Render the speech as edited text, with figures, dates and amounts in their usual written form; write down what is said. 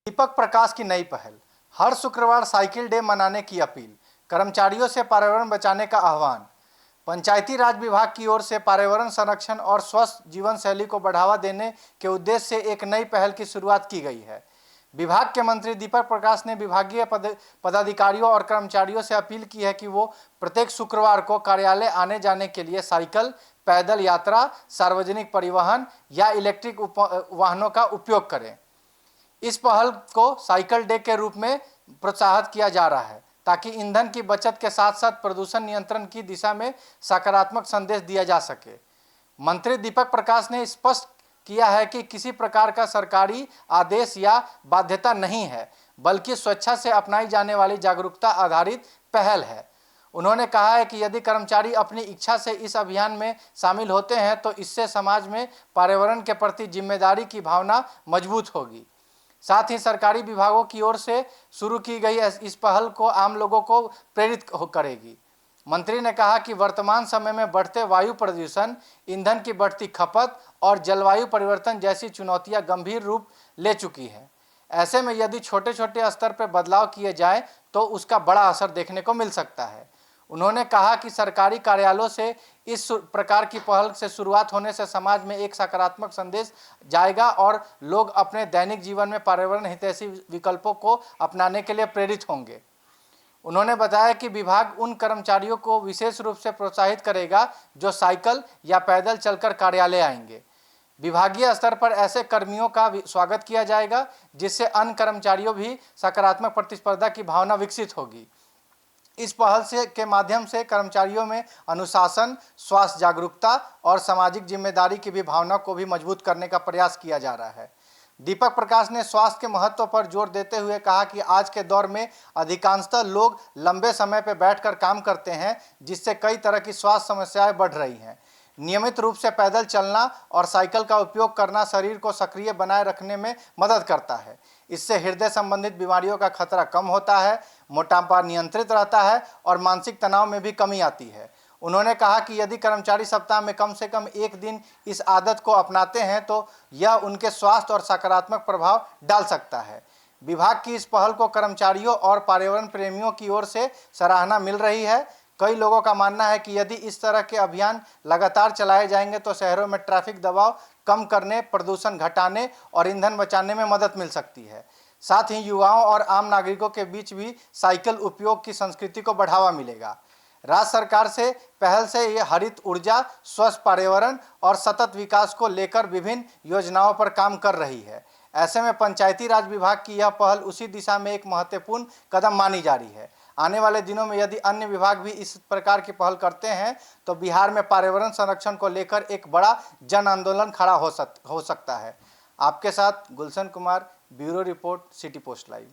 दीपक प्रकाश की नई पहल, हर शुक्रवार साइकिल डे मनाने की अपील, कर्मचारियों से पर्यावरण बचाने का आह्वान। पंचायती राज विभाग की ओर से पर्यावरण संरक्षण और स्वस्थ जीवन शैली को बढ़ावा देने के उद्देश्य से एक नई पहल की शुरुआत की गई है। विभाग के मंत्री दीपक प्रकाश ने विभागीय पदाधिकारियों और कर्मचारियों से अपील की है कि वो प्रत्येक शुक्रवार को कार्यालय आने जाने के लिए साइकिल, पैदल यात्रा, सार्वजनिक परिवहन या इलेक्ट्रिक वाहनों का उपयोग करें। इस पहल को साइकिल डे के रूप में प्रोत्साहित किया जा रहा है ताकि ईंधन की बचत के साथ साथ प्रदूषण नियंत्रण की दिशा में सकारात्मक संदेश दिया जा सके। मंत्री दीपक प्रकाश ने स्पष्ट किया है कि किसी प्रकार का सरकारी आदेश या बाध्यता नहीं है, बल्कि स्वेच्छा से अपनाई जाने वाली जागरूकता आधारित पहल है। उन्होंने कहा है कि यदि कर्मचारी अपनी इच्छा से इस अभियान में शामिल होते हैं तो इससे समाज में पर्यावरण के प्रति जिम्मेदारी की भावना मजबूत होगी। साथ ही सरकारी विभागों की ओर से शुरू की गई इस पहल को आम लोगों को प्रेरित करेगी। मंत्री ने कहा कि वर्तमान समय में बढ़ते वायु प्रदूषण, ईंधन की बढ़ती खपत और जलवायु परिवर्तन जैसी चुनौतियां गंभीर रूप ले चुकी हैं। ऐसे में यदि छोटे छोटे स्तर पर बदलाव किए जाएं तो उसका बड़ा असर देखने को मिल सकता है। उन्होंने कहा कि सरकारी कार्यालयों से इस प्रकार की पहल से शुरुआत होने से समाज में एक सकारात्मक संदेश जाएगा और लोग अपने दैनिक जीवन में पर्यावरण हितैषी विकल्पों को अपनाने के लिए प्रेरित होंगे। उन्होंने बताया कि विभाग उन कर्मचारियों को विशेष रूप से प्रोत्साहित करेगा जो साइकिल या पैदल चलकर कार्यालय आएंगे। विभागीय स्तर पर ऐसे कर्मियों का स्वागत किया जाएगा जिससे अन्य कर्मचारियों भी सकारात्मक प्रतिस्पर्धा की भावना विकसित होगी। इस पहल से के माध्यम से कर्मचारियों में अनुशासन, स्वास्थ्य जागरूकता और सामाजिक जिम्मेदारी की भी भावना को भी मजबूत करने का प्रयास किया जा रहा है। दीपक प्रकाश ने स्वास्थ्य के महत्व पर जोर देते हुए कहा कि आज के दौर में अधिकांशतः लोग लंबे समय पर बैठकर काम करते हैं, जिससे कई तरह की स्वास्थ्य समस्याएं बढ़ रही हैं। नियमित रूप से पैदल चलना और साइकिल का उपयोग करना शरीर को सक्रिय बनाए रखने में मदद करता है। इससे हृदय संबंधित बीमारियों का खतरा कम होता है, मोटापा नियंत्रित रहता है और मानसिक तनाव में भी कमी आती है। उन्होंने कहा कि यदि कर्मचारी सप्ताह में कम से कम एक दिन इस आदत को अपनाते हैं तो यह उनके स्वास्थ्य और सकारात्मक प्रभाव डाल सकता है। विभाग की इस पहल को कर्मचारियों और पर्यावरण प्रेमियों की ओर से सराहना मिल रही है। कई लोगों का मानना है कि यदि इस तरह के अभियान लगातार चलाए जाएंगे तो शहरों में ट्रैफिक दबाव कम करने, प्रदूषण घटाने और ईंधन बचाने में मदद मिल सकती है। साथ ही युवाओं और आम नागरिकों के बीच भी साइकिल उपयोग की संस्कृति को बढ़ावा मिलेगा। राज्य सरकार से पहल से ये हरित ऊर्जा, स्वच्छ पर्यावरण और सतत विकास को लेकर विभिन्न योजनाओं पर काम कर रही है। ऐसे में पंचायती राज विभाग की यह पहल उसी दिशा में एक महत्वपूर्ण कदम मानी जा रही है। आने वाले दिनों में यदि अन्य विभाग भी इस प्रकार की पहल करते हैं तो बिहार में पर्यावरण संरक्षण को लेकर एक बड़ा जन आंदोलन खड़ा हो सकता है। आपके साथ Gulshan Kumar, bureau report, city post live.